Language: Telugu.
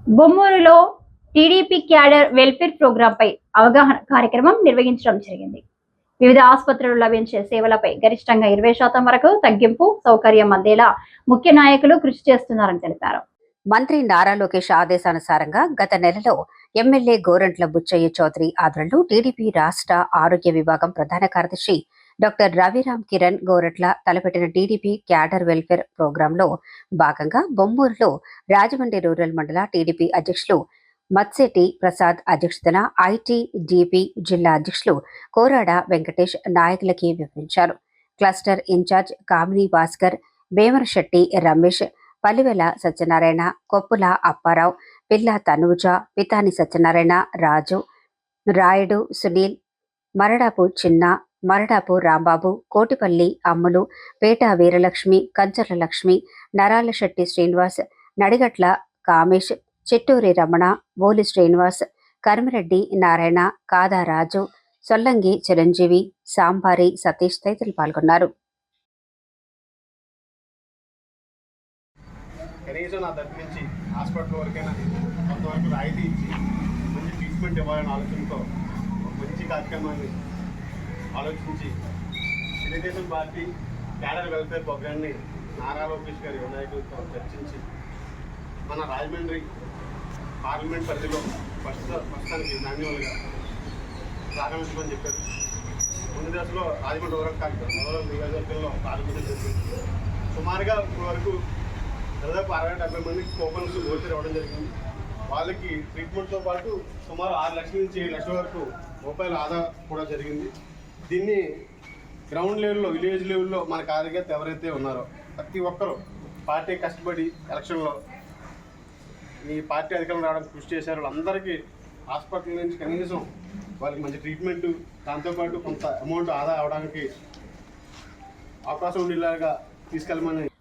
బొమ్మూరులో టీడీపీ క్యాడర్ వెల్ఫేర్ ప్రోగ్రాంపై అవగాహన కార్యక్రమం నిర్వహించడం జరిగింది. వివిధ ఆసుపత్రులు లభించే సేవలపై గరిష్టంగా 20% వరకు తగ్గింపు సౌకర్యం అందేలా ముఖ్య నాయకులు కృషి చేస్తున్నారని తెలిపారు. మంత్రి నారా లోకేష్ ఆదేశానుసారంగా గత నెలలో ఎమ్మెల్యే గోరంట్ల బుచ్చయ్య చౌదరి ఆధ్వర్యంలో టీడీపీ రాష్ట్ర ఆరోగ్య విభాగం ప్రధాన కార్యదర్శి డాక్టర్ రవిరామ్ కిరణ్ గోరట్ల తలపెట్టిన టీడీపీ క్యాడర్ వెల్ఫేర్ ప్రోగ్రాంలో భాగంగా బొమ్మూరులో రాజమండ్రి రూరల్ మండల టీడీపీ అధ్యక్షులు మత్సెటి ప్రసాద్ అధ్యక్షతన ఐటీడీపీ జిల్లా అధ్యక్షులు కోరాడ వెంకటేష్ నాయకులకి వివరించారు. క్లస్టర్ ఇన్ఛార్జ్ కామిని భాస్కర్, భీమరశెట్టి రమేష్, పల్లివెల సత్యనారాయణ, కొప్పుల అప్పారావు, పిల్ల తనూజ, పితాని సత్యనారాయణ, రాజు, రాయుడు సునీల్, మరడాపు చిన్న, మరడాపు రాంబాబు, కోటిపల్లి అమ్ములు, పేట వీరలక్ష్మి, కంచర్ల లక్ష్మి, నరాలశెట్టి శ్రీనివాస్, నడిగట్ల కామేష్, చిట్టూరి రమణ, బోలి శ్రీనివాస్, కర్మిరెడ్డి నారాయణ, కాదారాజు, సొల్లంగి చిరంజీవి, సాంబారి సతీష్ తదితరులు పాల్గొన్నారు. కనీసం నా తరపు నుంచి హాస్పిటల్ వరకైనా కొంతవరకు రాయితీ ఇచ్చి మంచి ట్రీట్మెంట్ ఇవ్వాలనే ఆలోచనతో ఒక మంచి కార్యక్రమాన్ని ఆలోచించి తెలుగుదేశం పార్టీ క్యాడర్ వెల్ఫేర్ ప్రోగ్రామ్ని నారా లోకేష్ గారి నాయకులతో చర్చించి మన రాజమండ్రి పార్లమెంట్ పరిధిలో ప్రస్తుతానికి మాన్యువల్గా ప్రారంభించమని చెప్పారు. ముందు దశలో రాజమండ్రి రూరల్ నియోజకవర్గంలో ప్రారంభించడం జరిగింది. సుమారుగా ఇప్పటి వరకు దాదాపు 60-70 మందికి కూపన్స్ ఓచర్ ఇవ్వడం జరిగింది. వాళ్ళకి ట్రీట్మెంట్తో పాటు సుమారు 6 లక్షల నుంచి 7 లక్షల వరకు రూపాయల ఆదా కూడా జరిగింది. దీన్ని గ్రౌండ్ లెవెల్లో, విలేజ్ లెవెల్లో మన కార్యకర్త ఎవరైతే ఉన్నారో ప్రతి ఒక్కరూ పార్టీ కష్టపడి ఎలక్షన్లో ఈ పార్టీ అధికారం రావడానికి కృషి చేశారు. వాళ్ళందరికీ హాస్పిటల్ నుంచి కనీసం వాళ్ళకి మంచి ట్రీట్మెంట్, దాంతోపాటు కొంత అమౌంట్ ఆదా అవడానికి అవకాశం ఉండేలాగా తీసుకెళ్ళమని